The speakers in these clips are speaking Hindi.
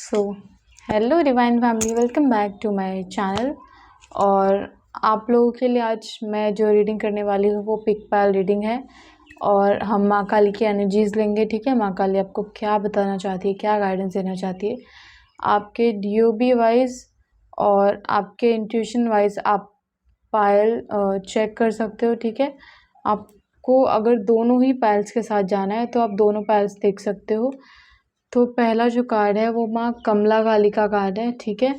So hello divine family, welcome back to my channel. और आप लोगों के लिए आज मैं जो रीडिंग करने वाली हूँ वो पिक पायल रीडिंग है। और हम माँ काली की एनर्जीज लेंगे। ठीक है, माँ काली आपको क्या बताना चाहती है, क्या गाइडेंस देना चाहती है आपके डीओबी वाइज और आपके इंट्यूशन वाइज। आप पायल चेक कर सकते हो। ठीक है, आपको अगर दोनों ही पायल्स के साथ जाना है तो आप दोनों पायल्स देख सकते हो। तो पहला जो कार्ड है वो माँ कमला काली का कार्ड है। ठीक है,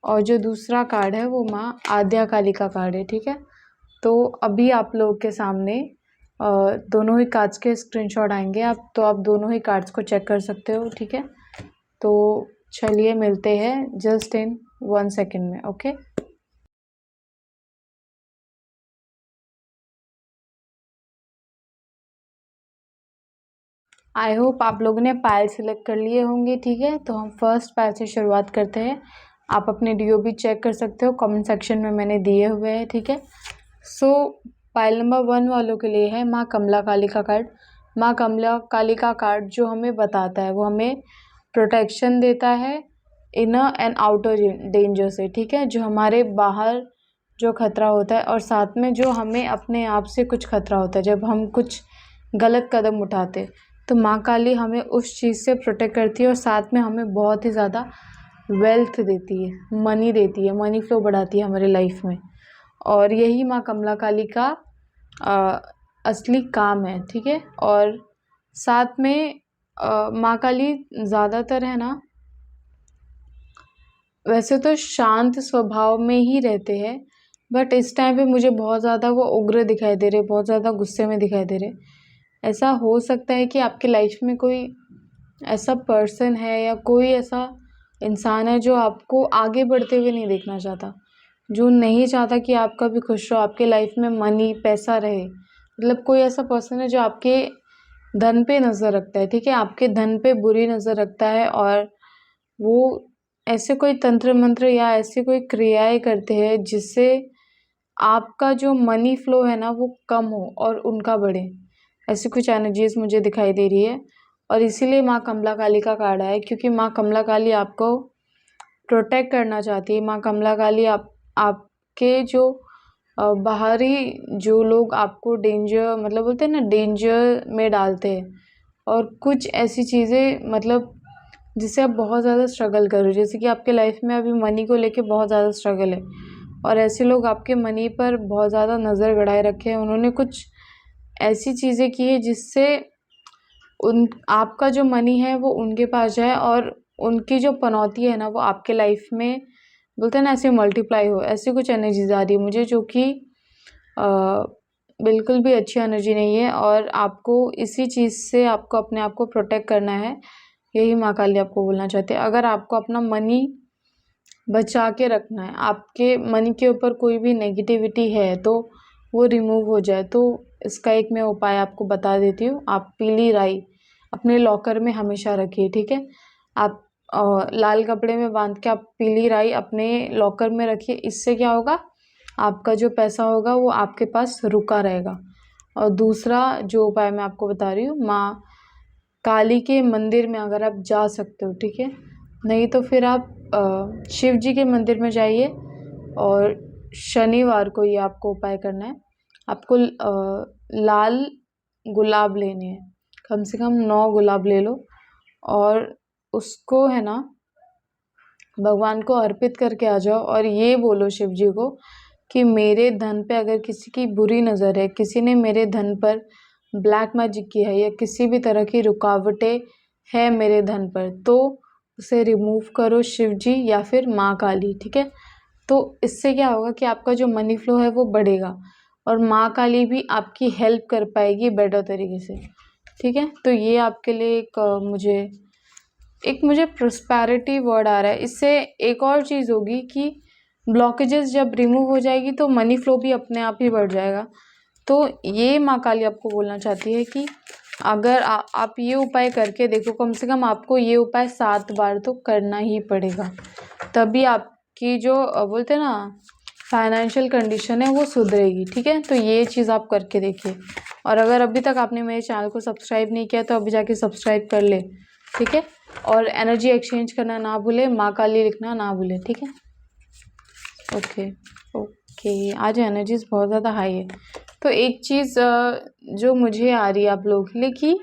और जो दूसरा कार्ड है वो माँ आद्या काली का कार्ड है। ठीक है, तो अभी आप लोगों के सामने दोनों ही कार्ड्स के स्क्रीनशॉट आएंगे। आप दोनों ही कार्ड्स को चेक कर सकते हो। ठीक है, तो चलिए मिलते हैं जस्ट इन 1 सेकेंड में। ओके, आई होप आप लोगों ने पायल सिलेक्ट कर लिए होंगे। ठीक है, तो हम फर्स्ट पायल से शुरुआत करते हैं। आप अपने डीओबी चेक कर सकते हो, कमेंट सेक्शन में मैंने दिए हुए हैं। ठीक है, सो पायल नंबर 1 वालों के लिए है माँ कमला काली का कार्ड। माँ कमला काली का कार्ड जो हमें बताता है वो हमें प्रोटेक्शन देता है इनर एंड आउटर डेंजर से। ठीक है, जो हमारे बाहर जो खतरा होता है और साथ में जो हमें अपने आप से कुछ खतरा होता है जब हम कुछ गलत कदम उठाते हैं, तो माँ काली हमें उस चीज़ से प्रोटेक्ट करती है और साथ में हमें बहुत ही ज़्यादा वेल्थ देती है, मनी देती है, मनी फ्लो बढ़ाती है हमारे लाइफ में। और यही माँ कमला काली का असली काम है। ठीक है, और साथ में माँ काली ज़्यादातर है ना, वैसे तो शांत स्वभाव में ही रहते हैं, बट इस टाइम पे मुझे बहुत ज़्यादा वो उग्र दिखाई दे रहे, बहुत ज़्यादा गुस्से में दिखाई दे रहे। ऐसा हो सकता है कि आपके लाइफ में कोई ऐसा पर्सन है या कोई ऐसा इंसान है जो आपको आगे बढ़ते हुए नहीं देखना चाहता, जो नहीं चाहता कि आप कभी खुश रहो, आपके लाइफ में मनी पैसा रहे। मतलब कोई ऐसा पर्सन है जो आपके धन पे नज़र रखता है। ठीक है, आपके धन पे बुरी नज़र रखता है और वो ऐसे कोई तंत्र मंत्र या ऐसी कोई क्रियाएं करते हैं जिससे आपका जो मनी फ्लो है ना वो कम हो और उनका बढ़े। ऐसी कुछ एनर्जीज मुझे दिखाई दे रही है और इसीलिए माँ कमला काली का कार्ड आया, क्योंकि माँ कमला काली आपको प्रोटेक्ट करना चाहती है। माँ कमला काली आपके जो बाहरी जो लोग आपको डेंजर, मतलब बोलते हैं ना, डेंजर में डालते हैं और कुछ ऐसी चीज़ें मतलब जिससे आप बहुत ज़्यादा स्ट्रगल करो, जैसे कि आपके लाइफ में अभी मनी को लेके बहुत ज़्यादा स्ट्रगल है और ऐसे लोग आपके मनी पर बहुत ज़्यादा नज़र गड़ाए रखे हैं। उन्होंने कुछ ऐसी चीज़ें की है जिससे उन आपका जो मनी है वो उनके पास जाए और उनकी जो पनौती है ना वो आपके लाइफ में, बोलते हैं ना, ऐसे मल्टीप्लाई हो। ऐसी कुछ एनर्जीज आ रही है मुझे जो कि बिल्कुल भी अच्छी एनर्जी नहीं है और आपको इसी चीज़ से आपको अपने आप को प्रोटेक्ट करना है। यही माँ काली आपको बोलना चाहते हैं। अगर आपको अपना मनी बचा के रखना है, आपके मनी के ऊपर कोई भी नेगेटिविटी है तो वो रिमूव हो जाए, तो इसका एक मैं उपाय आपको बता देती हूँ। आप पीली राई अपने लॉकर में हमेशा रखिए। ठीक है, आप लाल कपड़े में बांध के आप पीली राई अपने लॉकर में रखिए। इससे क्या होगा, आपका जो पैसा होगा वो आपके पास रुका रहेगा। और दूसरा जो उपाय मैं आपको बता रही हूँ, माँ काली के मंदिर में अगर आप जा सकते हो, ठीक है, नहीं तो फिर आप शिव जी के मंदिर में जाइए और शनिवार को ये आपको उपाय करना है। आपको लाल गुलाब लेने हैं, कम से कम 9 गुलाब ले लो और उसको है ना भगवान को अर्पित करके आ जाओ और ये बोलो शिव जी को कि मेरे धन पे अगर किसी की बुरी नज़र है, किसी ने मेरे धन पर ब्लैक मैजिक किया है या किसी भी तरह की रुकावटें है मेरे धन पर, तो उसे रिमूव करो शिव जी या फिर माँ काली। ठीक है, तो इससे क्या होगा कि आपका जो मनी फ्लो है वो बढ़ेगा और माँ काली भी आपकी हेल्प कर पाएगी बेटर तरीके से। ठीक है, तो ये आपके लिए एक मुझे प्रोस्पैरिटी वर्ड आ रहा है। इससे एक और चीज़ होगी कि ब्लॉकेजेस जब रिमूव हो जाएगी तो मनी फ्लो भी अपने आप ही बढ़ जाएगा। तो ये माँ काली आपको बोलना चाहती है कि अगर आप ये उपाय करके देखो, कम से कम आपको ये उपाय 7 बार तो करना ही पड़ेगा, तभी आपकी जो बोलते हैं ना फाइनेंशियल कंडीशन है वो सुधरेगी। ठीक है, तो ये चीज़ आप करके देखिए। और अगर अभी तक आपने मेरे चैनल को सब्सक्राइब नहीं किया तो अभी जाके सब्सक्राइब कर ले। ठीक है, और एनर्जी एक्सचेंज करना ना भूले, माँ काली लिखना ना भूले, ठीक है। ओके ओके, आज एनर्जीज बहुत ज़्यादा हाई है। तो एक चीज़ जो मुझे आ रही है आप लोगों के लिए कि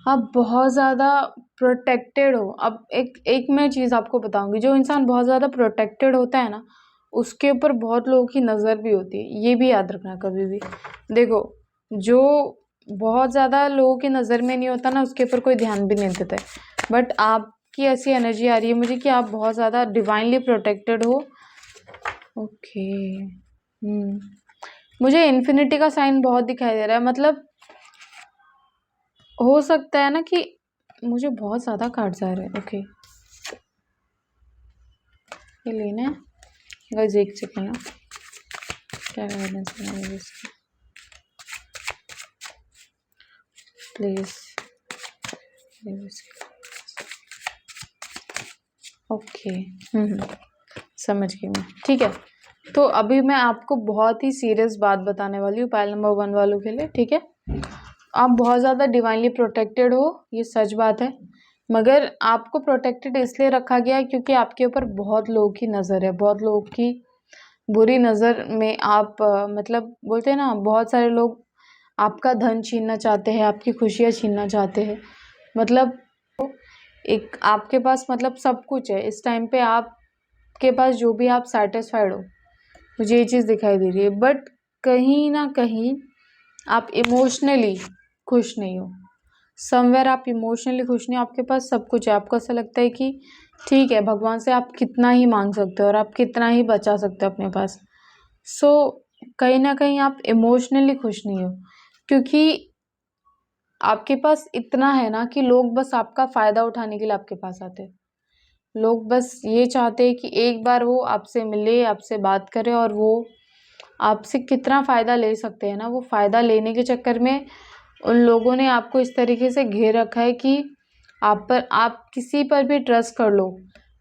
आप बहुत ज़्यादा प्रोटेक्टेड हो। अब एक मैं चीज़ आपको बताऊंगी, जो इंसान बहुत ज़्यादा प्रोटेक्टेड होता है ना, उसके ऊपर बहुत लोगों की नज़र भी होती है, ये भी याद रखना कभी भी। देखो, जो बहुत ज़्यादा लोगों की नज़र में नहीं होता ना, उसके ऊपर कोई ध्यान भी नहीं देता है। बट आपकी ऐसी एनर्जी आ रही है मुझे कि आप बहुत ज़्यादा डिवाइनली प्रोटेक्टेड हो। ओके, मुझे इन्फिनिटी का साइन बहुत दिखाई दे रहा है। मतलब हो सकता है ना कि मुझे बहुत ज़्यादा कार्ड्स आ रहे हैं। ओके, ये लेना है गाइस, एक सेकंड ना, क्या गाइडेंस प्लीज। ओके, समझ गई मैं, ठीक है। तो अभी मैं आपको बहुत ही सीरियस बात बताने वाली हूँ पायल नंबर 1 वालों के लिए, ठीक है। आप बहुत ज़्यादा डिवाइनली प्रोटेक्टेड हो, ये सच बात है। मगर आपको प्रोटेक्टेड इसलिए रखा गया है क्योंकि आपके ऊपर बहुत लोगों की नज़र है, बहुत लोगों की बुरी नज़र में आप मतलब बोलते हैं ना, बहुत सारे लोग आपका धन छीनना चाहते हैं, आपकी खुशियाँ छीनना चाहते हैं। मतलब एक आपके पास मतलब सब कुछ है इस टाइम पे, आपके पास जो भी, आप सेटिस्फाइड हो, मुझे ये चीज़ दिखाई दे रही है। बट कहीं ना कहीं आप इमोशनली खुश नहीं हो। समवेयर आप इमोशनली खुश नहीं हो, आपके पास सब कुछ है। आपको ऐसा लगता है कि ठीक है, भगवान से आप कितना ही मांग सकते हो और आप कितना ही बचा सकते हो अपने पास। सो कहीं ना कहीं आप इमोशनली खुश नहीं हो, क्योंकि आपके पास इतना है ना कि लोग बस आपका फ़ायदा उठाने के लिए आपके पास आते हैं। लोग बस ये चाहते हैं कि एक बार वो आपसे मिले, आपसे बात करे, और वो आपसे कितना फ़ायदा ले सकते हैं ना, वो फ़ायदा लेने के चक्कर में उन लोगों ने आपको इस तरीके से घेर रखा है कि आप किसी पर भी ट्रस्ट कर लो,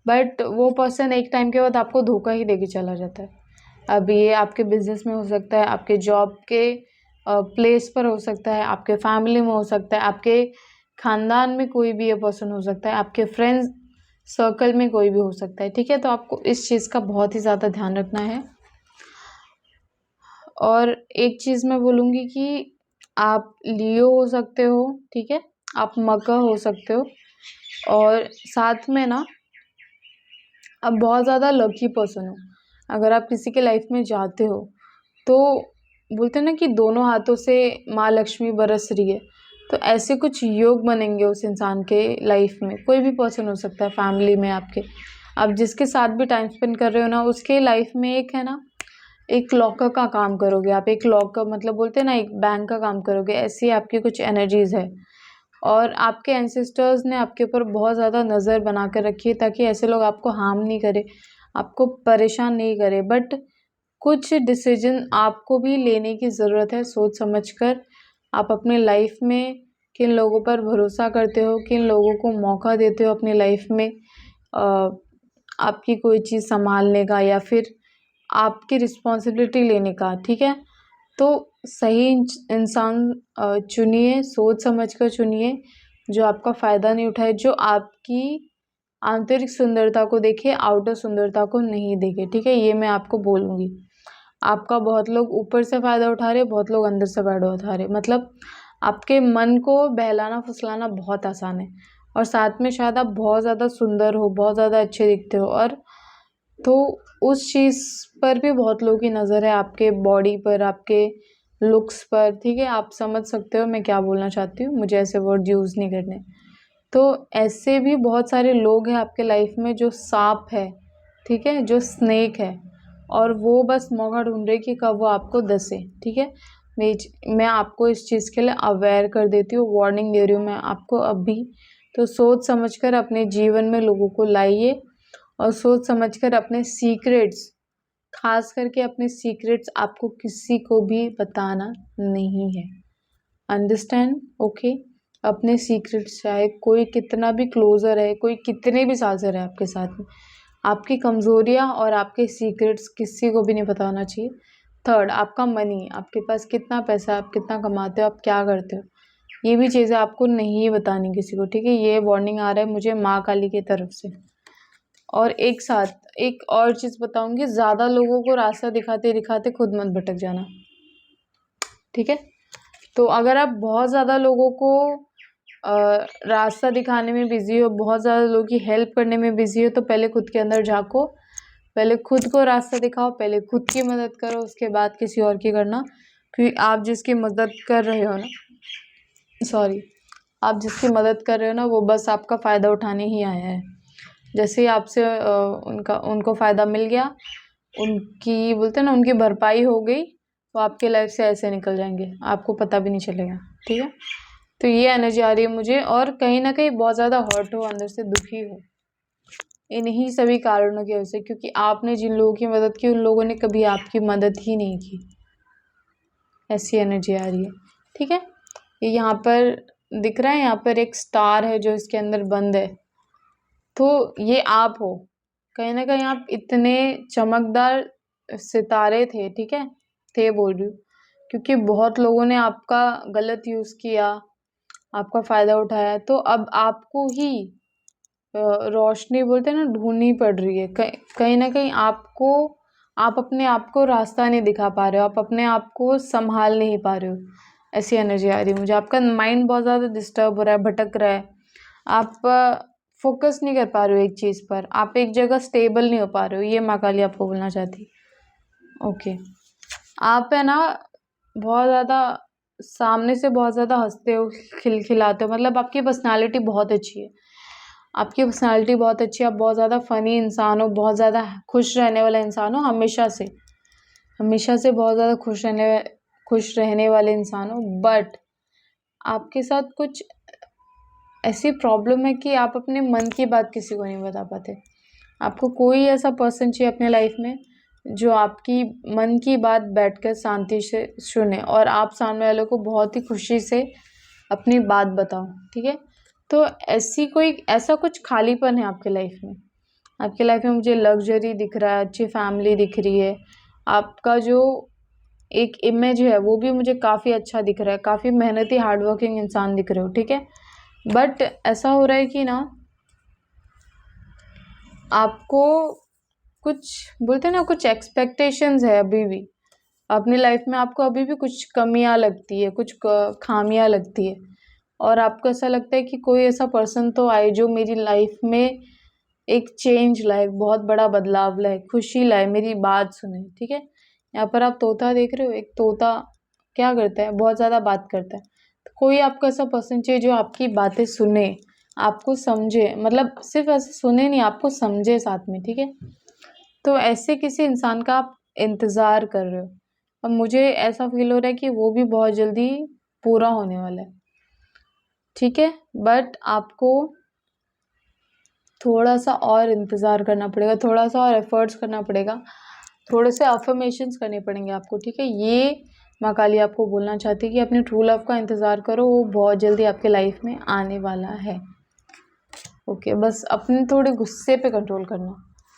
बट वो पर्सन एक टाइम के बाद आपको धोखा ही देके चला जाता है। अब ये आपके बिजनेस में हो सकता है, आपके जॉब के प्लेस पर हो सकता है, आपके फैमिली में हो सकता है, आपके खानदान में कोई भी ये पर्सन हो सकता है, आपके फ्रेंड्स सर्कल में कोई भी हो सकता है, ठीक है। तो आपको इस चीज़ का बहुत ही ज़्यादा ध्यान रखना है। और एक चीज़ मैं बोलूँगी कि आप लियो हो सकते हो, ठीक है, आप मकर हो सकते हो, और साथ में ना आप बहुत ज़्यादा लकी पर्सन हो। अगर आप किसी के लाइफ में जाते हो तो बोलते हैं ना कि दोनों हाथों से माँ लक्ष्मी बरस रही है, तो ऐसे कुछ योग बनेंगे उस इंसान के लाइफ में। कोई भी पर्सन हो सकता है फैमिली में आपके, आप जिसके साथ भी टाइम स्पेंड कर रहे हो ना, उसके लाइफ में एक है ना, एक लॉकर का काम करोगे आप। एक लॉकर मतलब बोलते हैं ना, एक बैंक का काम करोगे, ऐसी आपकी कुछ एनर्जीज है। और आपके एंसेस्टर्स ने आपके ऊपर बहुत ज़्यादा नज़र बना कर रखी है, ताकि ऐसे लोग आपको हार्म नहीं करे, आपको परेशान नहीं करे। बट कुछ डिसीजन आपको भी लेने की ज़रूरत है, सोच समझ कर। आप अपने लाइफ में किन लोगों पर भरोसा करते हो, किन लोगों को मौका देते हो अपनी लाइफ में आपकी कोई चीज़ संभालने का, या फिर आपकी रिस्पॉन्सिबिलिटी लेने का, ठीक है। तो सही इंसान चुनिए, सोच समझ कर चुनिए, जो आपका फ़ायदा नहीं उठाए, जो आपकी आंतरिक सुंदरता को देखे, आउटर सुंदरता को नहीं देखे, ठीक है। ये मैं आपको बोलूँगी। आपका बहुत लोग ऊपर से फ़ायदा उठा रहे, बहुत लोग अंदर से फ़ायदा उठा रहे। मतलब आपके मन को बहलाना फुसलाना बहुत आसान है, और साथ में शायद आप बहुत ज़्यादा सुंदर हो, बहुत ज़्यादा अच्छे दिखते हो, और तो उस चीज़ पर भी बहुत लोगों की नज़र है, आपके बॉडी पर, आपके लुक्स पर, ठीक है। आप समझ सकते हो मैं क्या बोलना चाहती हूँ, मुझे ऐसे वर्ड यूज़ नहीं करने। तो ऐसे भी बहुत सारे लोग हैं आपके लाइफ में जो सांप है, ठीक है, जो स्नेक है, और वो बस मौका ढूंढ रहे कि कब वो आपको डसे, ठीक है। मैं आपको इस चीज़ के लिए अवेयर कर देती हूँ, वार्निंग दे रही हूँ मैं आपको अभी। तो सोच समझकर अपने जीवन में लोगों को लाइए, और सोच समझकर अपने सीक्रेट्स, खास करके अपने सीक्रेट्स आपको किसी को भी बताना नहीं है। अंडरस्टैंड? ओके। अपने सीक्रेट्स, चाहे कोई कितना भी क्लोजर है, कोई कितने भी साल से रहे आपके साथ में, आपकी कमज़ोरियाँ और आपके सीक्रेट्स किसी को भी नहीं पता होना चाहिए। थर्ड, आपका मनी, आपके पास कितना पैसा, आप कितना कमाते हो, आप क्या करते हो, ये भी चीज़ें आपको नहीं बतानी किसी को, ठीक है। ये वार्निंग आ रहा है मुझे माँ काली की तरफ से। और एक साथ एक और चीज़ बताऊंगी, ज़्यादा लोगों को रास्ता दिखाते दिखाते खुद मत भटक जाना, ठीक है। तो अगर आप बहुत ज़्यादा लोगों को रास्ता दिखाने में बिजी हो, बहुत ज़्यादा लोगों की हेल्प करने में बिजी हो, तो पहले खुद के अंदर झाँको, पहले खुद को रास्ता दिखाओ, पहले खुद की मदद करो, उसके बाद किसी और की करना। क्योंकि आप जिसकी मदद कर रहे हो ना, सॉरी, आप जिसकी मदद कर रहे हो ना, वो बस आपका फ़ायदा उठाने ही आया है। जैसे ही आपसे उनको फ़ायदा मिल गया, उनकी बोलते हैं ना, उनकी भरपाई हो गई, तो आपके लाइफ से ऐसे निकल जाएंगे, आपको पता भी नहीं चलेगा, ठीक है। तो ये एनर्जी आ रही है मुझे, और कहीं ना कहीं बहुत ज़्यादा हर्ट हो, अंदर से दुखी हो, इन्हीं सभी कारणों की वजह से, क्योंकि आपने जिन लोगों की मदद की, उन लोगों ने कभी आपकी मदद ही नहीं की। ऐसी एनर्जी आ रही है, ठीक है। ये यहाँ पर दिख रहा है, यहाँ पर एक स्टार है जो इसके अंदर बंद है, तो ये आप हो। कहीं ना कहीं आप इतने चमकदार सितारे थे, ठीक है, थे बोल रही हूँ, क्योंकि बहुत लोगों ने आपका गलत यूज़ किया, आपका फ़ायदा उठाया, तो अब आपको ही रोशनी बोलते हैं ना, ढूंढनी पड़ रही है। कहीं ना कहीं आपको, आप अपने आप को रास्ता नहीं दिखा पा रहे हो, आप अपने आप को संभाल नहीं पा रहे हो। ऐसी एनर्जी आ रही है मुझे। आपका माइंड बहुत ज़्यादा डिस्टर्ब हो रहा है, भटक रहा है, आप फोकस नहीं कर पा रहे हो एक चीज़ पर, आप एक जगह स्टेबल नहीं हो पा रहे हो। ये माँ काली आपको बोलना चाहती। ओके, आप है ना बहुत ज़्यादा सामने से बहुत ज़्यादा हंसते हो, खिलखिलाते हो, मतलब आपकी पर्सनालिटी बहुत अच्छी है, आपकी पर्सनालिटी बहुत अच्छी है, आप बहुत ज़्यादा फ़नी इंसान हो, बहुत ज़्यादा खुश रहने वाला इंसान हो, हमेशा से बहुत ज़्यादा खुश रहने वाले इंसान हो। बट आपके साथ कुछ ऐसी प्रॉब्लम है कि आप अपने मन की बात किसी को नहीं बता पाते। आपको कोई ऐसा पर्सन चाहिए अपने लाइफ में जो आपकी मन की बात बैठकर शांति से सुने, और आप सामने वाले को बहुत ही खुशी से अपनी बात बताओ, ठीक है। तो ऐसा कुछ खालीपन है आपके लाइफ में। आपके लाइफ में मुझे लग्जरी दिख रहा है, अच्छी फैमिली दिख रही है, आपका जो एक इमेज है वो भी मुझे काफ़ी अच्छा दिख रहा है, काफ़ी मेहनती हार्ड वर्किंग इंसान दिख रहे हो, ठीक है। बट ऐसा हो रहा है कि ना, आपको कुछ बोलते हैं ना, कुछ एक्सपेक्टेशंस है अभी भी अपनी लाइफ में, आपको अभी भी कुछ कमियां लगती है, कुछ खामियां लगती है, और आपको ऐसा लगता है कि कोई ऐसा पर्सन तो आए जो मेरी लाइफ में एक चेंज लाए, बहुत बड़ा बदलाव लाए, खुशी लाए, मेरी बात सुने, ठीक है। यहाँ पर आप तोता देख रहे हो, एक तोता क्या करता है, बहुत ज़्यादा बात करता है। तो कोई आपको ऐसा पर्सन चाहिए जो आपकी बातें सुने, आपको समझे, मतलब सिर्फ ऐसे सुने नहीं, आपको समझे साथ में, ठीक है। तो ऐसे किसी इंसान का आप इंतज़ार कर रहे हो, अब मुझे ऐसा फील हो रहा है कि वो भी बहुत जल्दी पूरा होने वाला है, ठीक है। बट आपको थोड़ा सा और इंतज़ार करना पड़ेगा, थोड़ा सा और एफर्ट्स करना पड़ेगा, थोड़े से अफर्मेशंस करने पड़ेंगे आपको, ठीक है। ये माँ काली आपको बोलना चाहती है कि अपने ट्रू लव का इंतज़ार करो, वो बहुत जल्दी आपके लाइफ में आने वाला है। ओके, बस अपने थोड़े गुस्से पे कंट्रोल करना,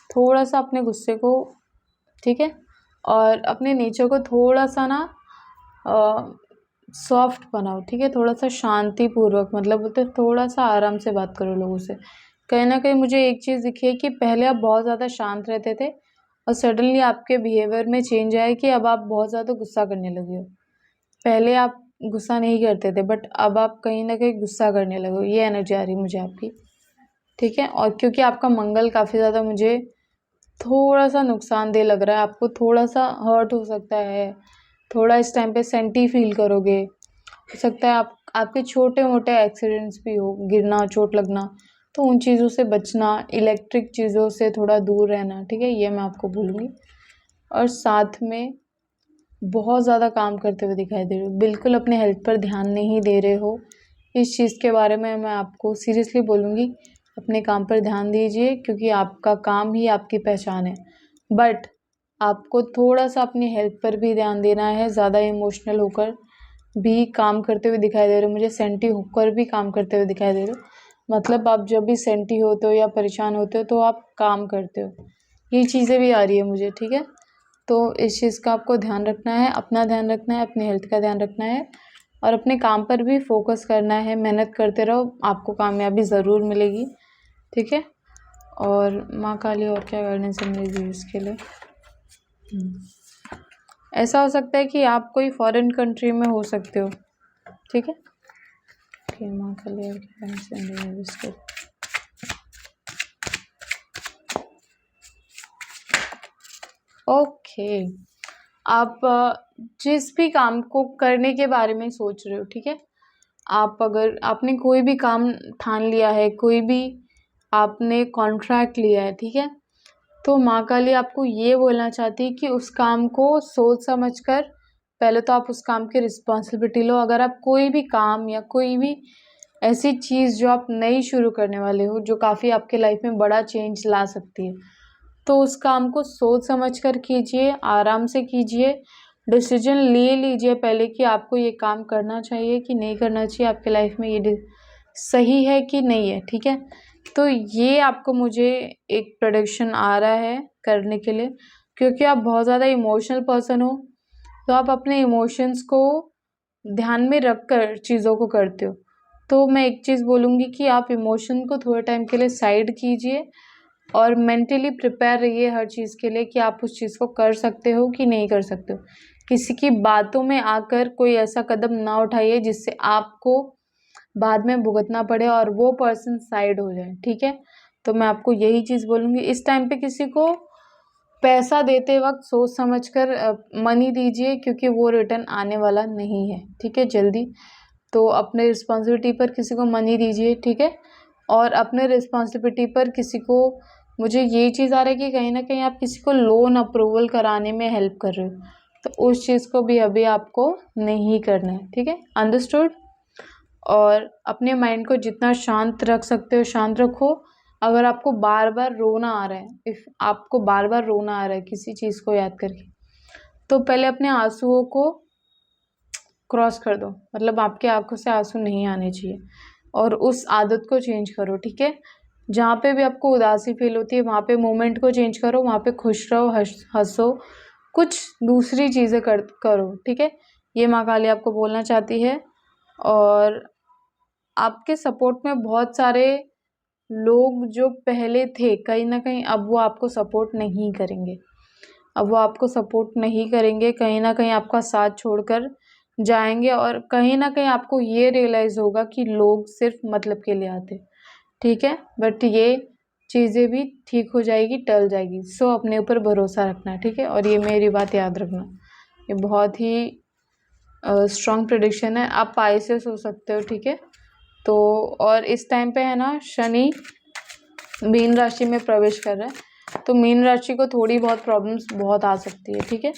थोड़ा सा अपने गुस्से को, ठीक है, और अपने नेचर को थोड़ा सा ना सॉफ्ट बनाओ, ठीक है, थोड़ा सा शांतिपूर्वक, मतलब बोलते थोड़ा सा आराम से बात करो लोगों से। कहीं ना कहीं मुझे एक चीज़ दिखी है कि पहले आप बहुत ज़्यादा शांत रहते थे, और सडनली आपके बिहेवियर में चेंज आया कि अब आप बहुत ज़्यादा गुस्सा करने लगे हो। पहले आप गुस्सा नहीं करते थे, बट अब आप कहीं ना कहीं गुस्सा करने लगे हो। ये एनर्जी आ रही है मुझे आपकी, ठीक है। और क्योंकि आपका मंगल काफ़ी ज़्यादा मुझे थोड़ा सा नुकसानदेह लग रहा है, आपको थोड़ा सा हर्ट हो सकता है, थोड़ा इस टाइम पे सेंटी फील करोगे, हो सकता है आपके छोटे मोटे एक्सीडेंट्स भी हो, गिरना, चोट लगना, तो उन चीज़ों से बचना, इलेक्ट्रिक चीज़ों से थोड़ा दूर रहना, ठीक है, ये मैं आपको बोलूँगी। और साथ में बहुत ज़्यादा काम करते हुए दिखाई दे रहे हो, बिल्कुल अपने हेल्थ पर ध्यान नहीं दे रहे हो। इस चीज़ के बारे में मैं आपको सीरियसली बोलूँगी, अपने काम पर ध्यान दीजिए, क्योंकि आपका काम ही आपकी पहचान है। बट आपको थोड़ा सा अपनी हेल्थ पर भी ध्यान देना है, ज़्यादा इमोशनल होकर भी काम करते हुए दिखाई दे रहे हो, मुझे सेंटी होकर भी काम करते हुए दिखाई दे रहे हो। मतलब आप जब भी सेंटी होते हो या परेशान होते हो तो आप काम करते हो, ये चीज़ें भी आ रही है मुझे, ठीक है। तो इस चीज़ का आपको ध्यान रखना है, अपना ध्यान रखना है, अपनी हेल्थ का ध्यान रखना है, और अपने काम पर भी फोकस करना है। मेहनत करते रहो, आपको कामयाबी ज़रूर मिलेगी, ठीक है। और माँ काली और क्या गाइडेंस मिलेगी इसके लिए? ऐसा हो सकता है कि आप कोई फॉरेन कंट्री में हो सकते हो, ठीक है। ओके, माँ काली और क्या गाइडेंस मिलेगी इसके लिए? ओके, आप जिस भी काम को करने के बारे में सोच रहे हो, ठीक है। आप अगर आपने कोई भी काम ठान लिया है, कोई भी आपने कॉन्ट्रैक्ट लिया है, ठीक है, तो माँ काली आपको ये बोलना चाहती है कि उस काम को सोच समझ कर पहले तो आप उस काम की रिस्पॉन्सिबिलिटी लो। अगर आप कोई भी काम या कोई भी ऐसी चीज़ जो आप नई शुरू करने वाले हो, जो काफ़ी आपके लाइफ में बड़ा चेंज ला सकती है, तो उस काम को सोच समझ कर कीजिए, आराम से कीजिए, डिसीजन ले लीजिए पहले कि आपको ये काम करना चाहिए कि नहीं करना चाहिए, आपके लाइफ में ये सही है कि नहीं है, ठीक है। तो ये आपको मुझे एक प्रेडिक्शन आ रहा है करने के लिए, क्योंकि आप बहुत ज़्यादा इमोशनल पर्सन हो, तो आप अपने इमोशंस को ध्यान में रख कर चीज़ों को करते हो। तो मैं एक चीज़ बोलूँगी कि आप इमोशन को थोड़े टाइम के लिए साइड कीजिए और मेंटली प्रिपेयर रहिए हर चीज़ के लिए कि आप उस चीज़ को कर सकते हो कि नहीं कर सकते हो। किसी की बातों में आकर कोई ऐसा कदम ना उठाइए जिससे आपको बाद में भुगतना पड़े और वो पर्सन साइड हो जाए, ठीक है। तो मैं आपको यही चीज़ बोलूँगी, इस टाइम पे किसी को पैसा देते वक्त सोच समझ कर मनी दीजिए, क्योंकि वो रिटर्न आने वाला नहीं है, ठीक है, जल्दी। तो अपने रिस्पॉन्सिबिलिटी पर किसी को मनी दीजिए, ठीक है। और अपने रिस्पॉन्सिबिलिटी पर किसी को, मुझे ये चीज़ आ रहा है कि कहीं ना कहीं आप किसी को लोन अप्रूवल कराने में हेल्प कर रहे हो, तो उस चीज़ को भी अभी आपको नहीं करना है, ठीक है, अंडरस्टूड। और अपने माइंड को जितना शांत रख सकते हो शांत रखो। अगर आपको बार बार रोना आ रहा है, इफ़ आपको बार बार रोना आ रहा है किसी चीज़ को याद करके, तो पहले अपने आंसुओं को क्रॉस कर दो, मतलब आपके आंखों से आंसू नहीं आने चाहिए, और उस आदत को चेंज करो, ठीक है। जहाँ पे भी आपको उदासी फील होती है वहाँ पे मोमेंट को चेंज करो, वहाँ पे खुश रहो, हंसो, कुछ दूसरी चीज़ें करो, ठीक है। ये माँ काली आपको बोलना चाहती है। और आपके सपोर्ट में बहुत सारे लोग जो पहले थे, कहीं ना कहीं अब वो आपको सपोर्ट नहीं करेंगे, अब वो आपको सपोर्ट नहीं करेंगे, कहीं ना कहीं आपका साथ छोड़कर जाएंगे। और कहीं ना कहीं आपको ये रियलाइज़ होगा कि लोग सिर्फ मतलब के लिए आते, ठीक है। बट ये चीज़ें भी ठीक हो जाएगी, टल जाएगी। सो अपने ऊपर भरोसा रखना, ठीक है। और ये मेरी बात याद रखना, ये बहुत ही स्ट्रॉन्ग प्रेडिक्शन है। आप पाइसेस हो सकते हो, ठीक है। तो और इस टाइम पे है ना, शनि मीन राशि में प्रवेश कर रहा है, तो मीन राशि को थोड़ी बहुत प्रॉब्लम्स बहुत आ सकती है, ठीक है।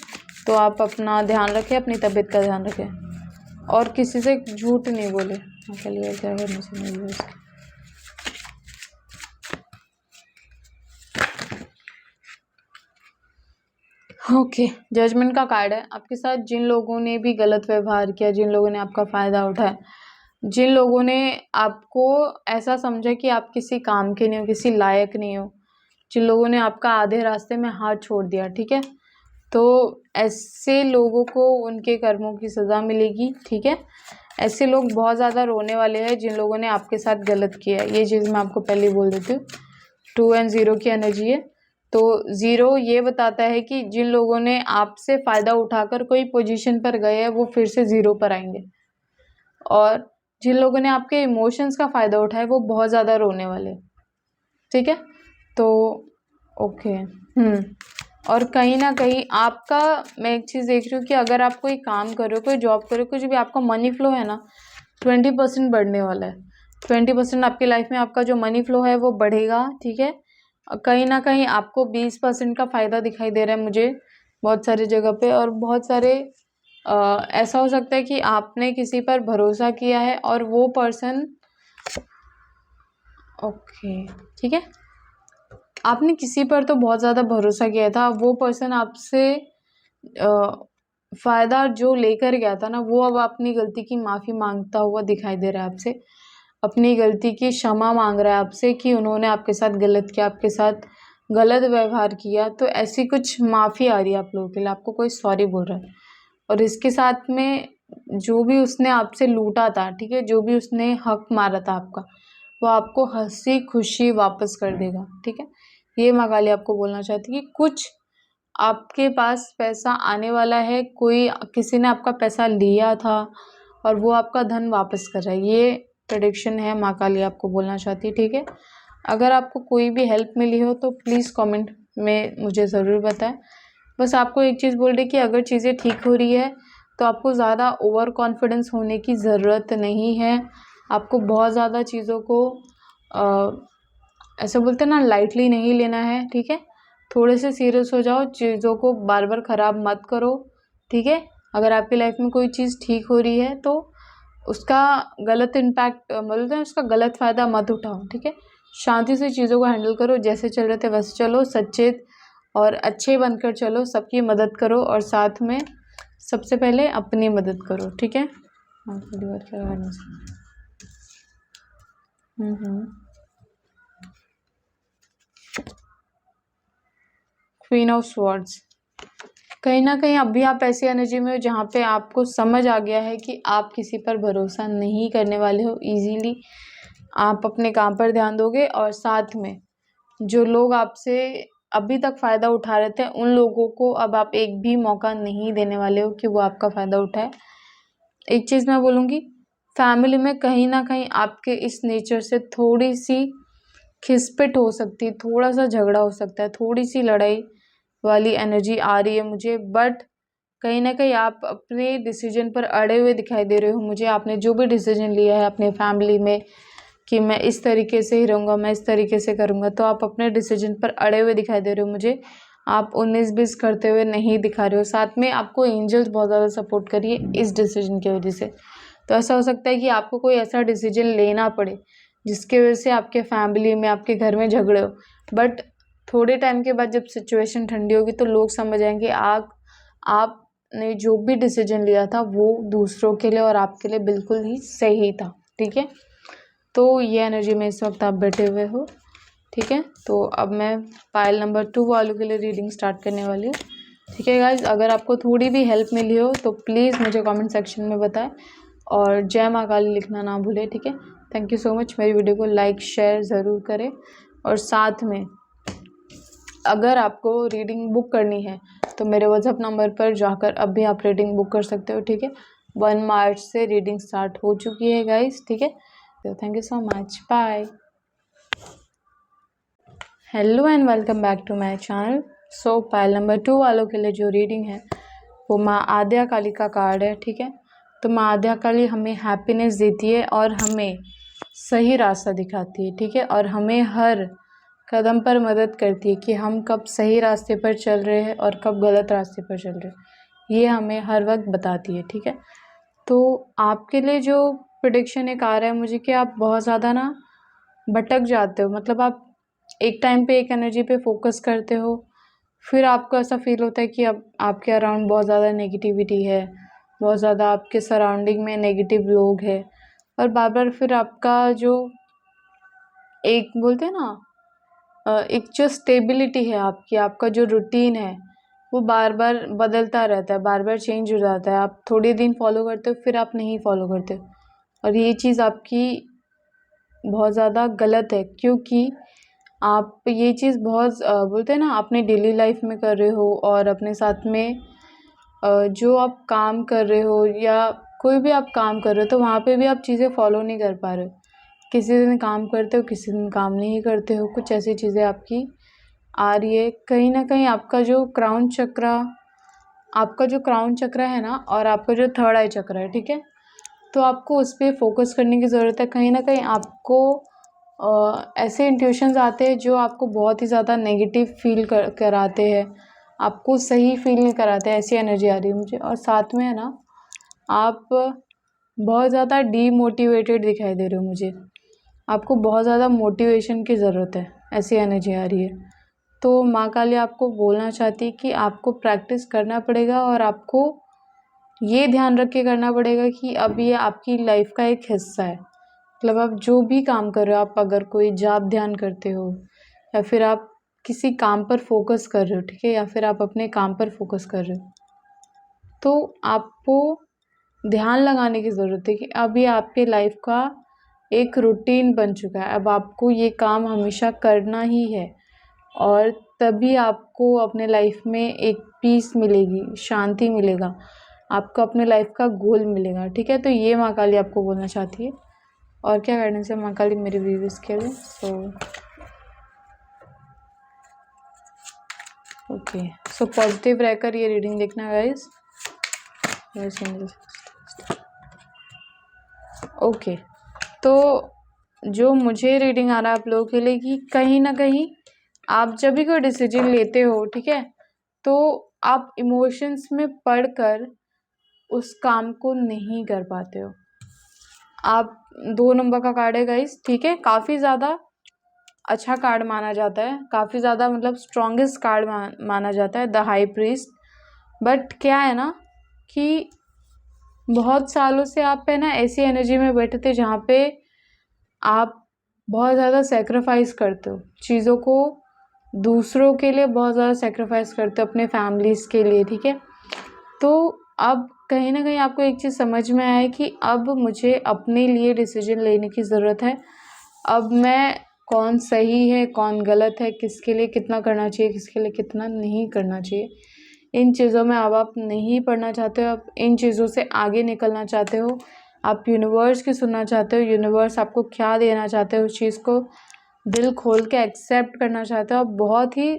तो आप अपना ध्यान रखें, अपनी तबीयत का ध्यान रखें, और किसी से झूठ नहीं बोले। चलिए क्या करना चाहिए इसके। ओके, जजमेंट का कार्ड है। आपके साथ जिन लोगों ने भी गलत व्यवहार किया, जिन लोगों ने आपका फ़ायदा उठाया, जिन लोगों ने आपको ऐसा समझा कि आप किसी काम के नहीं हो, किसी लायक नहीं हो, जिन लोगों ने आपका आधे रास्ते में हाथ छोड़ दिया, ठीक है, तो ऐसे लोगों को उनके कर्मों की सज़ा मिलेगी, ठीक है। ऐसे लोग बहुत ज़्यादा रोने वाले हैं जिन लोगों ने आपके साथ गलत किया है, ये चीज़ मैं आपको पहले ही बोल देती हूँ। 2 एंड 0 की एनर्जी है, तो 0 ये बताता है कि जिन लोगों ने आपसे फ़ायदा उठाकर कोई पोजीशन पर गए हैं वो फिर से 0 पर आएंगे, और जिन लोगों ने आपके इमोशंस का फ़ायदा उठाया वो बहुत ज़्यादा रोने वाले, ठीक है। तो ओके, और कहीं ना कहीं आपका, मैं एक चीज़ देख रही हूँ कि अगर आप कोई काम कर रहे हो, कोई जॉब कर रहे हो, कुछ भी, आपका मनी फ्लो है ना 20% बढ़ने वाला है। 20% आपकी लाइफ में आपका जो मनी फ्लो है वो बढ़ेगा, ठीक है। कहीं ना कहीं आपको 20% का फ़ायदा दिखाई दे रहा है मुझे बहुत सारी जगह पे, और बहुत सारे ऐसा हो सकता है कि आपने किसी पर भरोसा किया है और वो पर्सन, ओके, ठीक है, आपने किसी पर तो बहुत ज़्यादा भरोसा किया था, वो पर्सन आपसे फ़ायदा जो लेकर गया था ना, वो अब अपनी गलती की माफ़ी मांगता हुआ दिखाई दे रहा है आपसे, अपनी गलती की क्षमा मांग रहा है आपसे कि उन्होंने आपके साथ गलत किया, आपके साथ गलत व्यवहार किया। तो ऐसी कुछ माफ़ी आ रही है आप लोगों के लिए, आपको कोई सॉरी बोल रहा है। और इसके साथ में जो भी उसने आपसे लूटा था, ठीक है, जो भी उसने हक मारा था आपका, वो आपको हंसी खुशी वापस कर देगा, ठीक है। ये माँ काली आपको बोलना चाहती है कि कुछ आपके पास पैसा आने वाला है, कोई किसी ने आपका पैसा लिया था और वो आपका धन वापस कर रहा है, ये प्रेडिक्शन है माँ काली आपको बोलना चाहती है, ठीक है। अगर आपको कोई भी हेल्प मिली हो तो प्लीज़ कमेंट में मुझे ज़रूर बताएं। बस आपको एक चीज़ बोल रही कि अगर चीज़ें ठीक हो रही है तो आपको ज़्यादा ओवर कॉन्फिडेंस होने की ज़रूरत नहीं है। आपको बहुत ज़्यादा चीज़ों को ऐसे बोलते हैं ना, लाइटली नहीं लेना है, ठीक है। थोड़े से सीरियस हो जाओ, चीज़ों को बार बार ख़राब मत करो, ठीक है। अगर आपकी लाइफ में कोई चीज़ ठीक हो रही है तो उसका गलत इम्पैक्ट बोलते हैं, उसका गलत फ़ायदा मत उठाओ, ठीक है। शांति से चीज़ों को हैंडल करो, जैसे चल रहे थे वैसे चलो, सचेत और अच्छे बनकर चलो, सबकी मदद करो और साथ में सबसे पहले अपनी मदद करो, ठीक है। क्वीन ऑफ स्वॉर्ड्स, कहीं ना कहीं अभी आप ऐसी एनर्जी में हो जहाँ पे आपको समझ आ गया है कि आप किसी पर भरोसा नहीं करने वाले हो इजीली। आप अपने काम पर ध्यान दोगे और साथ में जो लोग आपसे अभी तक फ़ायदा उठा रहे थे उन लोगों को अब आप एक भी मौका नहीं देने वाले हो कि वो आपका फ़ायदा उठाए। एक चीज़ मैं बोलूँगी, फैमिली में कहीं ना कहीं आपके इस नेचर से थोड़ी सी खिसपिट हो सकती है, थोड़ा सा झगड़ा हो सकता है, थोड़ी सी लड़ाई वाली एनर्जी आ रही है मुझे। बट कहीं ना कहीं आप अपने डिसीजन पर अड़े हुए दिखाई दे रहे हो मुझे। आपने जो भी डिसीजन लिया है अपने फैमिली में कि मैं इस तरीके से ही रहूँगा, मैं इस तरीके से करूँगा, तो आप अपने डिसीजन पर अड़े हुए दिखाई दे रहे हो मुझे। आप 19-20 करते हुए नहीं दिखा रहे हो। साथ में आपको एंजल्स बहुत ज़्यादा सपोर्ट करिए इस डिसीजन की वजह से। तो ऐसा हो सकता है कि आपको कोई ऐसा डिसीजन लेना पड़े जिसकी वजह से आपके फैमिली में, आपके घर में झगड़े हो। बट थोड़े टाइम के बाद जब सिचुएशन ठंडी होगी तो लोग समझ आएंगे आपने जो भी डिसीजन लिया था वो दूसरों के लिए और आपके लिए बिल्कुल ही सही था, ठीक है। तो ये एनर्जी में इस वक्त आप बैठे हुए हो, ठीक है। तो अब मैं पायल नंबर 2 वालों के लिए रीडिंग स्टार्ट करने वाली हूँ, ठीक है गाइज। अगर आपको थोड़ी भी हेल्प मिली हो तो प्लीज़ मुझे कमेंट सेक्शन में बताएं और जय माँ काली लिखना ना भूलें, ठीक है। Thank you so much. मेरी वीडियो को लाइक शेयर ज़रूर करें और साथ में अगर आपको रीडिंग बुक करनी है तो मेरे व्हाट्सएप नंबर पर जाकर अब भी आप रीडिंग बुक कर सकते हो, ठीक है। 1 मार्च से रीडिंग स्टार्ट हो चुकी है गाइस, ठीक है। तो thank you so much, bye. Hello and welcome back to my channel. So Payal number 2 वालों के लिए जो रीडिंग है वो माँ आद्या काली का कार्ड है, ठीक है। तो माँ आद्या काली हमें हैप्पीनेस देती है और हमें सही रास्ता दिखाती है, ठीक है। और हमें हर कदम पर मदद करती है कि हम कब सही रास्ते पर चल रहे हैं और कब गलत रास्ते पर चल रहे हैं, ये हमें हर वक्त बताती है, ठीक है। तो आपके लिए जो प्रेडिक्शन एक आ रहा है मुझे कि आप बहुत ज़्यादा ना भटक जाते हो, मतलब आप एक टाइम पे एक एनर्जी पे फोकस करते हो, फिर आपको ऐसा फील होता है कि अब आपके अराउंड बहुत ज़्यादा नेगेटिविटी है, बहुत ज़्यादा आपके सराउंडिंग में नेगेटिव लोग हैं और बार बार फिर आपका जो एक बोलते हैं ना एक जो स्टेबिलिटी है आपकी, आपका जो रूटीन है वो बार बार बदलता रहता है, बार बार चेंज हो जाता है। आप थोड़े दिन फॉलो करते हो फिर आप नहीं फॉलो करते हो और ये चीज़ आपकी बहुत ज़्यादा गलत है, क्योंकि आप ये चीज़ बहुत बोलते हैं ना अपने डेली लाइफ में कर रहे हो और अपने साथ में जो आप काम कर रहे हो या कोई भी आप काम कर रहे हो तो वहाँ पे भी आप चीज़ें फॉलो नहीं कर पा रहे हो। किसी दिन काम करते हो, किसी दिन काम नहीं करते हो, कुछ ऐसी चीज़ें आपकी आ रही है। कहीं ना कहीं आपका जो क्राउन चक्र है ना और आपका जो थर्ड आई चक्र है, ठीक है, तो आपको उस पर फोकस करने की ज़रूरत है। कहीं ना कहीं आपको ऐसे इंट्यूशंस आते हैं जो आपको बहुत ही ज़्यादा नेगेटिव फील कराते हैं, आपको सही फील नहीं कराते, ऐसी एनर्जी आ रही है मुझे। और साथ में है ना आप बहुत ज़्यादा डीमोटिवेटेड दिखाई दे रहे हो मुझे, आपको बहुत ज़्यादा मोटिवेशन की ज़रूरत है, ऐसी एनर्जी आ रही है। तो माँ काली आपको बोलना चाहती है कि आपको प्रैक्टिस करना पड़ेगा और आपको ये ध्यान रख के करना पड़ेगा कि अब ये आपकी लाइफ का एक हिस्सा है। मतलब आप जो भी काम कर रहे हो, आप अगर कोई जाप ध्यान करते हो या फिर आप किसी काम पर फोकस कर रहे हो, ठीक है, या फिर आप अपने काम पर फोकस कर रहे हो, तो आपको ध्यान लगाने की ज़रूरत है कि अब ये आपके लाइफ का एक रूटीन बन चुका है। अब आपको ये काम हमेशा करना ही है और तभी आपको अपने लाइफ में एक पीस मिलेगी, शांति मिलेगा, आपको अपने लाइफ का गोल मिलेगा। ठीक है, तो ये माँ काली आपको बोलना चाहती है। और क्या गाइडेंस है माँ काली मेरे व्यूअर्स के लिए? सो पॉजिटिव रहकर ये रीडिंग देखना गाइस। ओके, तो जो मुझे रीडिंग आ रहा है आप लोगों के लिए कि कहीं ना कहीं आप जब भी कोई डिसीजन लेते हो, ठीक है, तो आप इमोशंस में पढ़कर उस काम को नहीं कर पाते हो। आप 2 नंबर का कार्ड है गाइस, ठीक है, काफ़ी ज़्यादा अच्छा कार्ड माना जाता है, काफ़ी ज़्यादा मतलब स्ट्रॉन्गेस्ट कार्ड माना जाता है, द हाई प्रीस्ट। बट क्या है ना कि बहुत सालों से आप है ना ऐसी एनर्जी में बैठे थे जहाँ पे आप बहुत ज़्यादा सेक्रीफाइस करते हो चीज़ों को, दूसरों के लिए बहुत ज़्यादा सेक्रीफाइस करते हो, अपने फैमिलीज़ के लिए, ठीक है। तो अब कहीं ना कहीं आपको एक चीज़ समझ में आया कि अब मुझे अपने लिए डिसीजन लेने की ज़रूरत है। अब मैं कौन सही है कौन गलत है, किसके लिए कितना करना चाहिए, किसके लिए कितना नहीं करना चाहिए, इन चीज़ों में अब आप नहीं पढ़ना चाहते हो, आप इन चीज़ों से आगे निकलना चाहते हो, आप यूनिवर्स की सुनना चाहते हो, यूनिवर्स आपको क्या देना चाहते हो उस चीज़ को दिल खोल के एक्सेप्ट करना चाहते हो। आप बहुत ही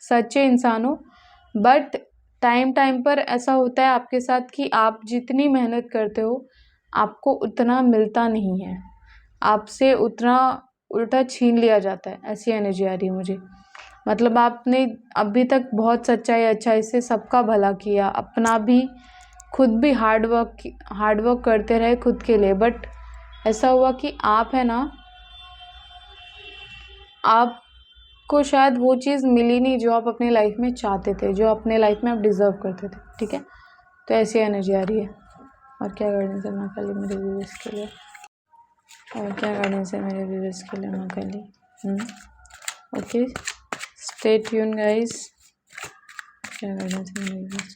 सच्चे इंसान हो। बट टाइम टाइम पर ऐसा होता है आपके साथ कि आप जितनी मेहनत करते हो आपको उतना मिलता नहीं है, आपसे उतना उल्टा छीन लिया जाता है। ऐसी एनर्जी आ रही है मुझे, मतलब आपने अभी तक बहुत सच्चाई अच्छाई से सबका भला किया, अपना भी, खुद भी हार्ड वर्क करते रहे खुद के लिए। बट ऐसा हुआ कि आप है ना, आपको शायद वो चीज़ मिली नहीं जो आप अपनी लाइफ में चाहते थे, जो अपने लाइफ में आप डिज़र्व करते थे, ठीक है। तो ऐसी एनर्जी आ रही है। और क्या गाइडेंस है माँ काली मेरे व्यूअर्स के लिए? और क्या गाइडेंस है मेरे व्यूअर्स के लिए माँ Kali? Okay, stay tuned guys. क्या गाइडेंस है मेरे व्यूअर्स?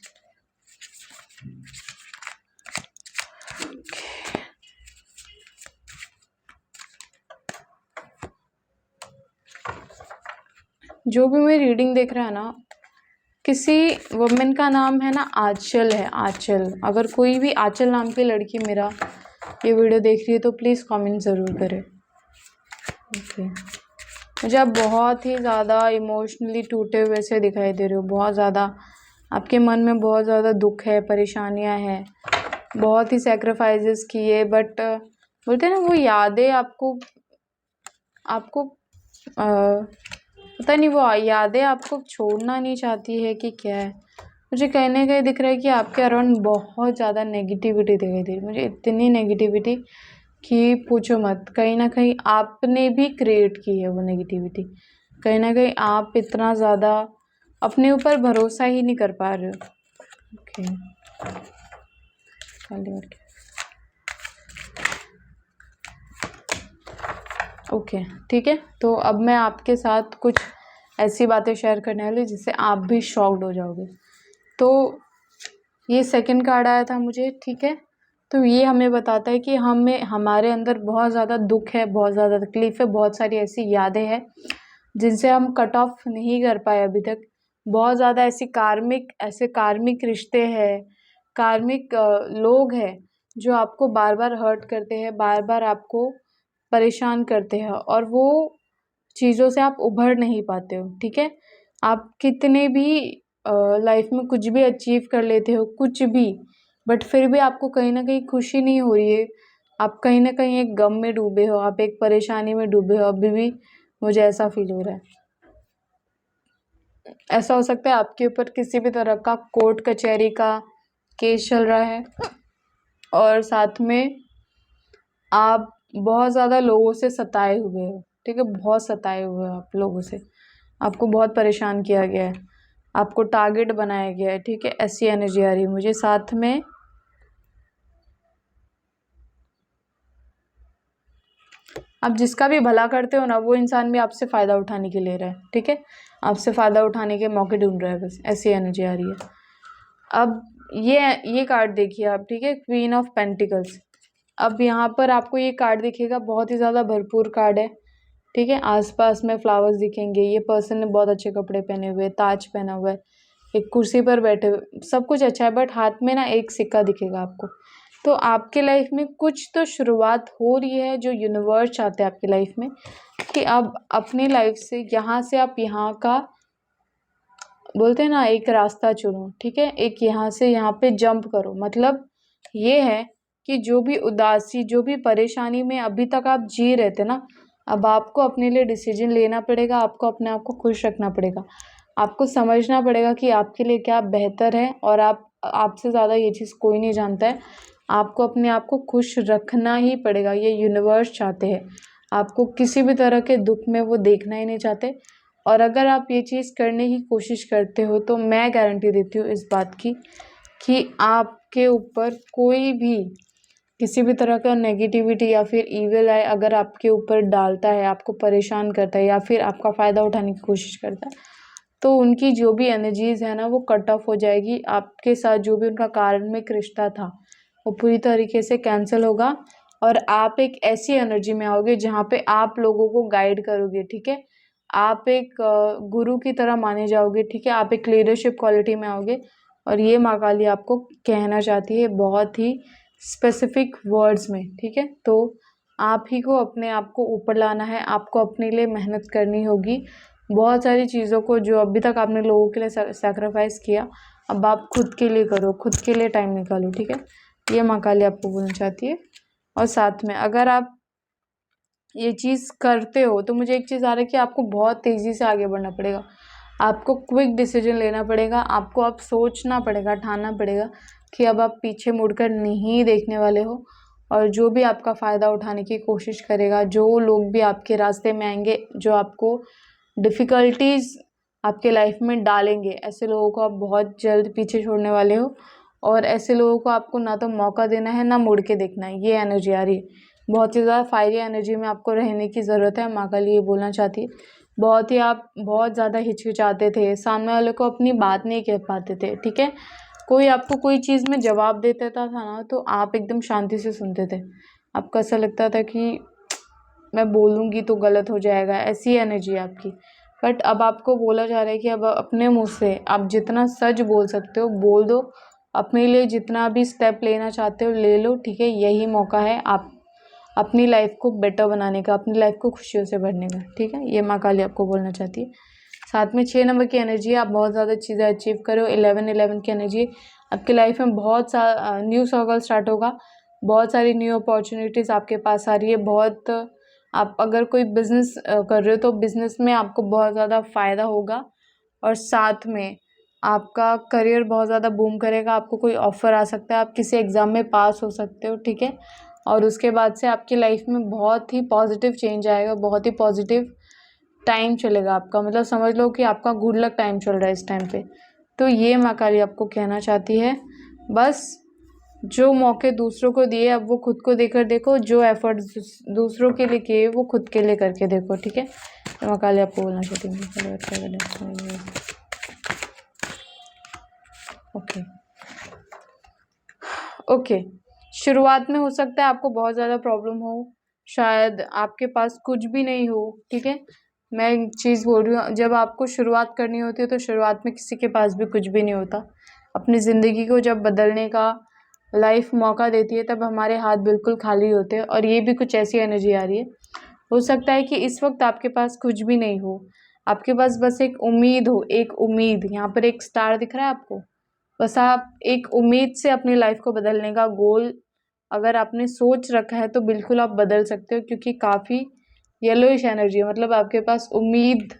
जो भी मेरी रीडिंग देख रहा है ना, किसी वुमेन का नाम है ना आंचल है, आंचल। अगर कोई भी आंचल नाम की लड़की मेरा ये वीडियो देख रही है तो प्लीज़ कमेंट ज़रूर करें। ओके, मुझे आप बहुत ही ज़्यादा इमोशनली टूटे हुए से दिखाई दे रहे हो, बहुत ज़्यादा आपके मन में बहुत ज़्यादा दुख है, परेशानियां हैं, बहुत ही सेक्रीफाइसेस किए। बट बोलते हैं ना वो यादें आपको पता नहीं, वो यादें आपको छोड़ना नहीं चाहती है कि क्या है। मुझे कहीं ना कहीं दिख रहा है कि आपके अराउंड बहुत ज़्यादा नेगेटिविटी दिखाई दे रही है मुझे, इतनी नेगेटिविटी कि पूछो मत। कहीं ना कहीं आपने भी क्रिएट की है वो नेगेटिविटी, कहीं ना कहीं आप इतना ज़्यादा अपने ऊपर भरोसा ही नहीं कर पा रहे हो। ओके, ठीक है। तो अब मैं आपके साथ कुछ ऐसी बातें शेयर करने वाली जिससे आप भी शॉक्ड हो जाओगे। तो ये सेकंड कार्ड आया था मुझे, ठीक है। तो ये हमें बताता है कि हमारे अंदर बहुत ज़्यादा दुख है, बहुत ज़्यादा तकलीफ़ है, बहुत सारी ऐसी यादें हैं जिनसे हम कट ऑफ नहीं कर पाए अभी तक। बहुत ज़्यादा ऐसे कार्मिक रिश्ते हैं, कार्मिक लोग हैं जो आपको बार बार हर्ट करते हैं, बार बार आपको परेशान करते हैं और वो चीज़ों से आप उभर नहीं पाते हो, ठीक है। आप कितने भी लाइफ में कुछ भी अचीव कर लेते हो, कुछ भी, बट फिर भी आपको कहीं ना कहीं खुशी नहीं हो रही है। आप कहीं ना कहीं एक गम में डूबे हो, आप एक परेशानी में डूबे हो अभी भी। मुझे ऐसा फील हो रहा है। ऐसा हो सकता है आपके ऊपर किसी भी तरह का कोर्ट कचहरी का केस चल रहा है और साथ में आप बहुत ज़्यादा लोगों से सताए हुए हो, ठीक है, बहुत सताए हुए हो आप लोगों से, आपको बहुत परेशान किया गया है, आपको टारगेट बनाया गया है, ठीक है। ऐसी एनर्जी आ रही है मुझे। साथ में आप जिसका भी भला करते हो ना, वो इंसान भी आपसे फ़ायदा उठाने के लिए रहा है, ठीक है, आपसे फ़ायदा उठाने के मौके ढूंढ रहा है बस। ऐसी एनर्जी आ रही है। अब ये कार्ड देखिए आप, ठीक है, क्वीन ऑफ पेंटिकल्स। अब यहाँ पर आपको ये कार्ड दिखेगा, बहुत ही ज़्यादा भरपूर कार्ड है, ठीक है। आसपास में फ्लावर्स दिखेंगे, ये पर्सन ने बहुत अच्छे कपड़े पहने हुए, ताज पहना हुआ है, एक कुर्सी पर बैठे हुए, सब कुछ अच्छा है, बट हाथ में ना एक सिक्का दिखेगा आपको। तो आपके लाइफ में कुछ तो शुरुआत हो रही है, जो यूनिवर्स चाहते हैं आपकी लाइफ में कि अब अपनी लाइफ से आप यहाँ का, बोलते हैं ना, एक रास्ता चुनो, ठीक है, एक यहाँ से यहाँ पे जंप करो। मतलब ये है कि जो भी उदासी, जो भी परेशानी में अभी तक आप जी रहे थे ना, अब आपको अपने लिए डिसीजन लेना पड़ेगा, आपको अपने आप को खुश रखना पड़ेगा, आपको समझना पड़ेगा कि आपके लिए क्या बेहतर है, और आपसे ज़्यादा ये चीज़ कोई नहीं जानता है। आपको अपने आप को खुश रखना ही पड़ेगा, ये यूनिवर्स चाहते हैं। आपको किसी भी तरह के दुख में वो देखना ही नहीं चाहते। और अगर आप ये चीज़ करने की कोशिश करते हो तो मैं गारंटी देती हूँ इस बात की कि आपके ऊपर कोई भी किसी भी तरह का नेगेटिविटी या फिर ईविल आई अगर आपके ऊपर डालता है, आपको परेशान करता है या फिर आपका फ़ायदा उठाने की कोशिश करता है, तो उनकी जो भी एनर्जीज़ है ना, वो कट ऑफ हो जाएगी। आपके साथ जो भी उनका कार्मिक रिश्ता था वो पूरी तरीके से कैंसिल होगा, और आप एक ऐसी एनर्जी में आओगे जहाँ पे आप लोगों को गाइड करोगे, ठीक है। आप एक गुरु की तरह माने जाओगे, ठीक है। आप एक लीडरशिप क्वालिटी में आओगे, और ये माँ काली आपको कहना चाहती है बहुत ही स्पेसिफिक वर्ड्स में, ठीक है। तो आप ही को अपने आप को ऊपर लाना है, आपको अपने लिए मेहनत करनी होगी। बहुत सारी चीज़ों को जो अभी तक आपने लोगों के लिए सैक्रिफाइस किया, अब आप खुद के लिए करो, खुद के लिए टाइम निकालो, ठीक है। ये माँ काली आपको बोलना चाहती है। और साथ में अगर आप ये चीज़ करते हो तो मुझे एक चीज़ आ रही है कि आपको बहुत तेज़ी से आगे बढ़ना पड़ेगा, आपको क्विक डिसीजन लेना पड़ेगा, आपको अब सोचना पड़ेगा, ठानना पड़ेगा कि अब आप पीछे मुड़कर नहीं देखने वाले हो। और जो भी आपका फ़ायदा उठाने की कोशिश करेगा, जो लोग भी आपके रास्ते में आएंगे, जो आपको डिफ़िकल्टीज़ आपके लाइफ में डालेंगे, ऐसे लोगों को आप बहुत जल्द पीछे छोड़ने वाले हो। और ऐसे लोगों को आपको ना तो मौका देना है, ना मुड़ के देखना है। ये एनर्जी आ रही है, बहुत ही ज़्यादा फायरी एनर्जी में आपको रहने की ज़रूरत है। माँ काली ये बोलना चाहती है, आप बहुत ज़्यादा हिचकिचाते थे, सामने वाले को अपनी बात नहीं कह पाते थे, ठीक है। कोई आपको कोई चीज़ में जवाब दे देता था ना, तो आप एकदम शांति से सुनते थे। आपको ऐसा लगता था कि मैं बोलूँगी तो गलत हो जाएगा, ऐसी एनर्जी है आपकी। बट अब आपको बोला जा रहा है कि अब अपने मुँह से आप जितना सच बोल सकते हो बोल दो, अपने लिए जितना भी स्टेप लेना चाहते हो ले लो, ठीक है। यही मौका है आप अपनी लाइफ को बेटर बनाने का, अपनी लाइफ को खुशियों से भरने का, ठीक है। ये माँ काली आपको बोलना चाहती है। साथ में 6 नंबर की एनर्जी है, आप बहुत ज़्यादा चीज़ें अचीव करो। 11 की एनर्जी, आपकी लाइफ में बहुत सा न्यू सर्कल स्टार्ट होगा, बहुत सारी न्यू अपॉर्चुनिटीज़ आपके पास आ रही है। बहुत आप अगर कोई बिज़नेस कर रहे हो तो बिज़नेस में आपको बहुत ज़्यादा फ़ायदा होगा, और साथ में आपका करियर बहुत ज़्यादा बूम करेगा। आपको कोई ऑफ़र आ सकता है, आप किसी एग्ज़ाम में पास हो सकते हो, ठीक है। और उसके बाद से आपकी लाइफ में बहुत ही पॉजिटिव चेंज आएगा, बहुत ही पॉजिटिव टाइम चलेगा आपका। मतलब समझ लो कि आपका गुड लक टाइम चल रहा है इस टाइम पे। तो ये माँ काली आपको कहना चाहती है, बस जो मौके दूसरों को दिए अब वो खुद को देकर देखो, जो एफर्ट दूसरों के लिए किए वो खुद के लिए करके देखो, ठीक है। तो माँ काली आपको बोलना चाहती हूँ। ओके, शुरुआत में हो सकता है आपको बहुत ज़्यादा प्रॉब्लम हो, शायद आपके पास कुछ भी नहीं हो, ठीक है। मैं एक चीज़ बोल रही हूँ, जब आपको शुरुआत करनी होती है तो शुरुआत में किसी के पास भी कुछ भी नहीं होता। अपनी ज़िंदगी को जब बदलने का लाइफ मौका देती है तब हमारे हाथ बिल्कुल खाली होते हैं, और ये भी कुछ ऐसी एनर्जी आ रही है। हो सकता है कि इस वक्त आपके पास कुछ भी नहीं हो, आपके पास बस एक उम्मीद हो, एक उम्मीद। यहाँ पर एक स्टार दिख रहा है आपको, बस आप एक उम्मीद से अपनी लाइफ को बदलने का गोल अगर आपने सोच रखा है तो बिल्कुल आप बदल सकते हो, क्योंकि काफ़ी येलोइश एनर्जी है। मतलब आपके पास उम्मीद,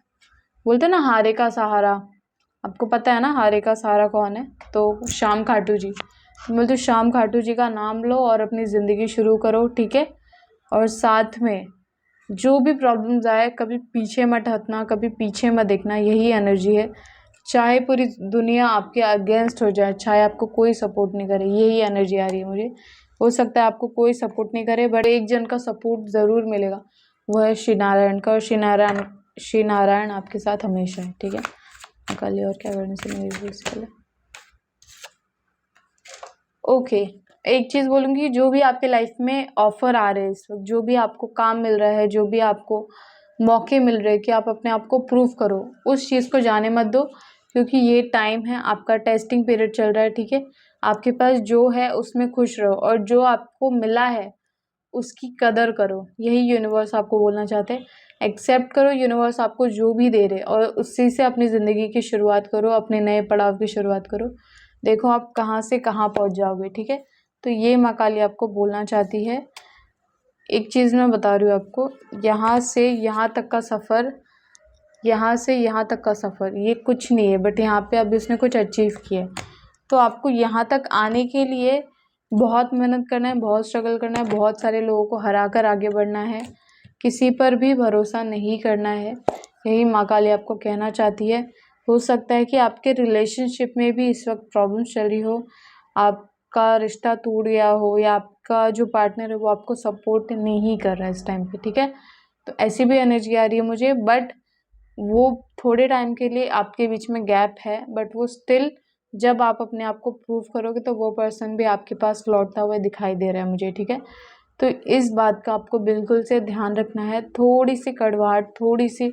बोलते हैं ना हारे का सहारा, आपको पता है ना हारे का सहारा कौन है, तो श्याम खाटू जी। बोलते श्याम खाटू जी का नाम लो और अपनी ज़िंदगी शुरू करो, ठीक है। और साथ में जो भी प्रॉब्लम्स आए कभी पीछे मत हटना, कभी पीछे मत देखना, यही एनर्जी है। चाहे पूरी दुनिया आपके अगेंस्ट हो जाए, चाहे आपको कोई सपोर्ट नहीं करे, यही एनर्जी आ रही है मुझे। हो सकता है आपको कोई सपोर्ट नहीं करे, बट एक जन का सपोर्ट ज़रूर मिलेगा, वह है श्री नारायण का। और श्री नारायण आपके साथ हमेशा है, ठीक है। कल और क्या करने से मेरी ओके, एक चीज़ बोलूँगी, जो भी आपके लाइफ में ऑफ़र आ रहे हैं इस वक़्त, जो भी आपको काम मिल रहा है, जो भी आपको मौके मिल रहे हैं कि आप अपने आप को प्रूव करो, उस चीज़ को जाने मत दो, क्योंकि ये टाइम है, आपका टेस्टिंग पीरियड चल रहा है, ठीक है? आपके पास जो है उसमें खुश रहो और जो आपको मिला है उसकी कदर करो, यही यूनिवर्स आपको बोलना चाहते हैं। एक्सेप्ट करो यूनिवर्स आपको जो भी दे रहे और उसी से अपनी ज़िंदगी की शुरुआत करो, अपने नए पड़ाव की शुरुआत करो। देखो आप कहाँ से कहाँ पहुँच जाओगे, ठीक है? तो ये माँ काली आपको बोलना चाहती है। एक चीज़ मैं बता रही हूँ आपको, यहाँ से यहाँ तक का सफ़र, यहाँ से यहाँ तक का सफ़र ये कुछ नहीं है, बट यहाँ पे अभी उसने कुछ अचीव किया है। तो आपको यहाँ तक आने के लिए बहुत मेहनत करना है, बहुत स्ट्रगल करना है, बहुत सारे लोगों को हरा कर आगे बढ़ना है, किसी पर भी भरोसा नहीं करना है। यही माँ काली आपको कहना चाहती है। हो सकता है कि आपके रिलेशनशिप में भी इस वक्त प्रॉब्लम्स चल रही हो, आपका रिश्ता टूट गया हो या आपका जो पार्टनर है वो आपको सपोर्ट नहीं कर रहा है इस टाइम पे, ठीक है? तो ऐसी भी एनर्जी आ रही है मुझे, बट वो थोड़े टाइम के लिए आपके बीच में गैप है, बट वो स्टिल जब आप अपने आप को प्रूव करोगे तो वो पर्सन भी आपके पास लौटता हुआ दिखाई दे रहा है मुझे, ठीक है? तो इस बात का आपको बिल्कुल से ध्यान रखना है। थोड़ी सी कड़वाहट, थोड़ी सी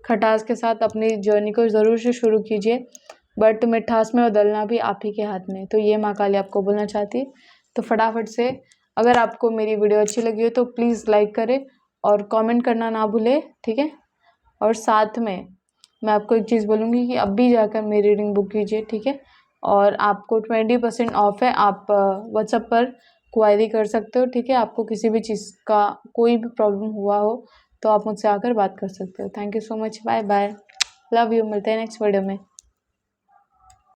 खटास के साथ अपनी जर्नी को ज़रूर से शुरू कीजिए, बट मिठास में बदलना भी आप ही के हाथ में है। तो ये माँ काली आपको बोलना चाहती है। तो फटाफट से, अगर आपको मेरी वीडियो अच्छी लगी हो तो प्लीज़ लाइक करें और कमेंट करना ना भूलें, ठीक है? और साथ में मैं आपको एक चीज़ बोलूँगी कि अभी जाकर मेरी रीडिंग बुक कीजिए, ठीक है? और आपको 20% ऑफ है, आप व्हाट्सएप पर क्वायरी कर सकते हो, ठीक है? आपको किसी भी चीज़ का कोई भी प्रॉब्लम हुआ हो तो आप मुझसे आकर बात कर सकते हो। Thank you so much, bye bye, love you, मिलते हैं नेक्स्ट वीडियो में।